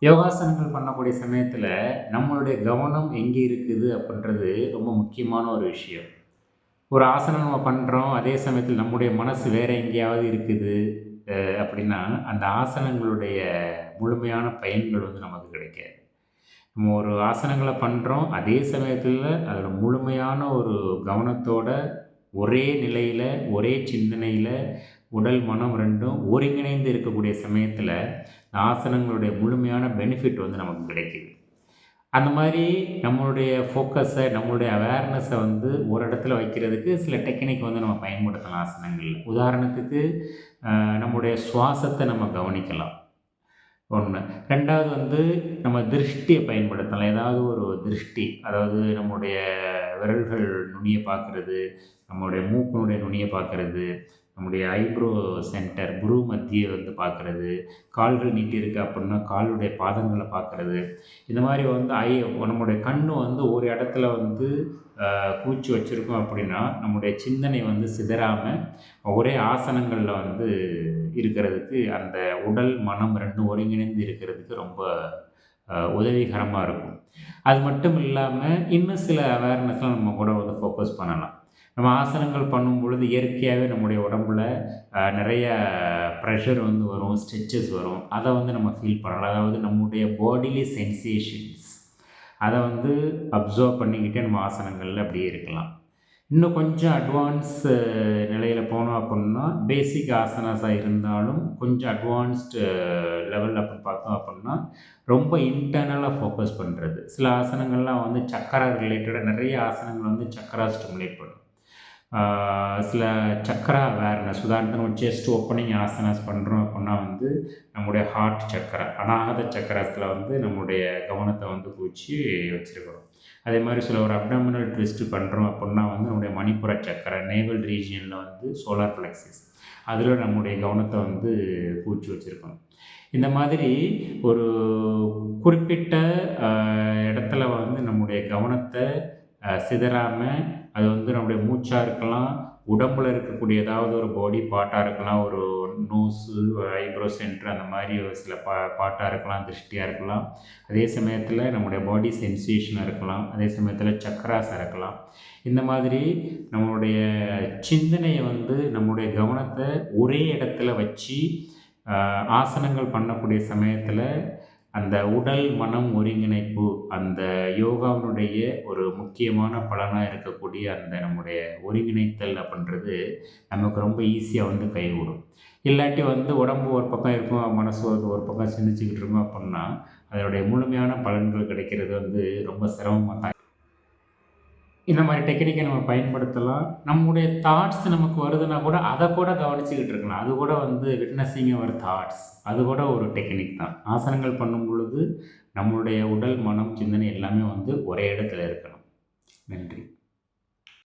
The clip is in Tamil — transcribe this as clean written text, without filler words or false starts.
யோகாசனங்கள் பண்ணக்கூடிய சமயத்தில் நம்மளுடைய கவனம் எங்கே இருக்குது அப்படின்றது ரொம்ப முக்கியமான ஒரு விஷயம். ஒரு ஆசனம் நம்ம பண்ணுறோம், அதே சமயத்தில் நம்முடைய மனசு வேறு எங்கேயாவது இருக்குது அப்படின்னா, அந்த ஆசனங்களுடைய முழுமையான பயன்கள் நமக்கு கிடைக்காது. நம்ம ஒரு ஆசனங்கள பண்ணுறோம், அதே சமயத்தில் அதோட முழுமையான ஒரு கவனத்தோட, ஒரே நிலையில, ஒரே சிந்தனையில, உடல், மனம் 2ம் ஒருங்கிணைந்து இருக்கக்கூடிய சமயத்தில, ஆசனங்களுடைய முழுமையான பெனிஃபிட் நமக்கு கிடைக்குது. அந்த மாரி நம்மளுடைய ஃபோக்கஸை, நம்மளுடைய அவேர்னஸை ஒரு இடத்துல வைக்கிறதுக்கு சில டெக்னிக் நம்ம பயன்படுத்தலாம் ஆசனங்கள்ல. உதாரணத்துக்கு, நம்முடைய சுவாசத்தை நம்ம கவனிக்கலாம். 1. 2வது நம்ம திருஷ்டிய பயன்படுத்தலாம். ஏதாவது ஒரு திருஷ்டி, அதாவது நம்முடைய விரல்கள் நுனிய பார்க்குறது, நம்முடைய மூக்கினுடைய நுனிய பார்க்குறது, நம்முடைய ஐப்ரோ சென்டர், புருவ மத்திய பார்க்குறது, கால்கள் நீட்டியிருக்கு அப்புட்ன்னா, காலுடைய பாதங்கள பார்க்குறது. இந்த மாரி நம்முடைய கண்ணு ஒரு இடத்துல குவிச்சு வச்சிருக்கோம் அப்படின்னா, நம்முடைய சிந்தனை சிதறாம, ஒரே ஆசனங்கள்ல இருக்கிறதுக்கு, அந்த உடல், மனம் 2ம் ஒருங்கிணைந்து இருக்கிறதுக்கு ரொம்ப உதவிகரமா இருக்கும். அது மட்டும் இல்லாம, இன்னும் சில அவேர்னஸ்லாம் நம்ம கூட ஃபோக்கஸ் பண்ணலாம். நம்ம ஆசனங்கள் பண்ணும் பொழுது இயற்கையாவே நம்முடைய உடம்புல நிறைய ப்ரெஷர் வரும், ஸ்ட்ரெச்சஸ் வரும். அத நம்ம ஃபீல் பண்ணலாம். அதாவது நம்முடைய பாடிலி சென்சேஷன்ஸ் அத அப்சர்வ் பண்ணிக்கிட்டே நம்ம ஆசனங்கள்ல அப்படியே இருக்கலாம். இன்னும் கொஞ்சம் அட்வான்ஸ் நிலையில போனோம் அப்புட்ன்னா, பேசிக் ஆசனாஸா இருந்தாலும், கொஞ்சம் அட்வான்ஸ்டு லெவல் அப்படி பார்த்தோம் அப்புட்ன்னா, ரொம்ப இன்டர்னலா ஃபோக்கஸ் பண்ணுறது. சில ஆசனங்கள்லாம் சக்கரா ரிலேட்டடா நிறைய ஆசனங்கள் சக்கரா ஸ்டிமுலேட் பண்ணும். சில சக்கரா அவேர்னஸ், உதாரணத்துக்கு நம்ம செஸ்ட் ஓப்பனிங் ஆசனாஸ் பண்ணுறோம் அப்புட்ன்னா நம்முடைய ஹார்ட் சக்கரா, அநாகத சக்கரத்தில் நம்முடைய கவனத்தை குவிச்சு வச்சிருக்கிறோம். அதே மாதிரி சில ஒரு அப்டாமினல் ட்விஸ்ட் பண்ணுறோம் அப்புட்ன்னா நம்முடைய மணிப்புர சக்கரா, நேவல் ரீஜியனில் சோலார் பிளெக்ஸஸ், அதில் நம்முடைய கவனத்தை குவிச்சு வச்சுருக்கணும். இந்த மாதிரி ஒரு குறிப்பிட்ட இடத்துல நம்முடைய கவனத்தை சிதறாம, அது நம்முடைய மூச்சா இருக்கலாம், உடம்புல இருக்கக்கூடிய ஏதாவது ஒரு பாடி பார்ட்டா இருக்கலாம், ஒரு நோஸு, ஐப்ரோ சென்டர் அந்த மாதிரி ஒரு சில பார்ட்டா இருக்கலாம், திருஷ்டியா இருக்கலாம். அதே சமயத்தில் நம்முடைய பாடி சென்சேஷனா இருக்கலாம், அதே சமயத்தில் சக்கராஸா இருக்கலாம். இந்த மாதிரி நம்மளுடைய சிந்தனைய நம்முடைய கவனத்தை ஒரே இடத்துல வச்சு, ஆசனங்கள் பண்ணக்கூடிய சமயத்தில் அந்த உடல், மனம் ஒருங்கிணைப்பு, அந்த யோகாவினுடைய ஒரு முக்கியமான பலனா இருக்கக்கூடிய அந்த நம்முடைய ஒருங்கிணைத்தல் அப்படின்றது நமக்கு ரொம்ப ஈஸியா கைகூடும். இல்லாட்டி உடம்பு ஒரு பக்கம் இருக்கும், மனசு ஒரு பக்கம் சிந்திச்சுக்கிட்டு இருக்கும் அப்புட்ன்னா, அதனுடைய முழுமையான பலன்கள் கிடைக்கிறது ரொம்ப சிரமமா தான். இந்த மாதிரி டெக்னிக்கை நம்ம பயன்படுத்தலாம். நம்முடைய தாட்ஸ் நமக்கு வருதுன்னா கூட, அத கூட கவனிச்சுக்கிட்டு இருக்கலாம். அது கூட விட்னஸிங் அவர் தாட்ஸ், அது கூட ஒரு டெக்னிக் தான். ஆசனங்கள் பண்ணும் பொழுது, நம்மளுடைய உடல், மனம், சிந்தனை எல்லாமே ஒரே இடத்துல இருக்கணும். நன்றி.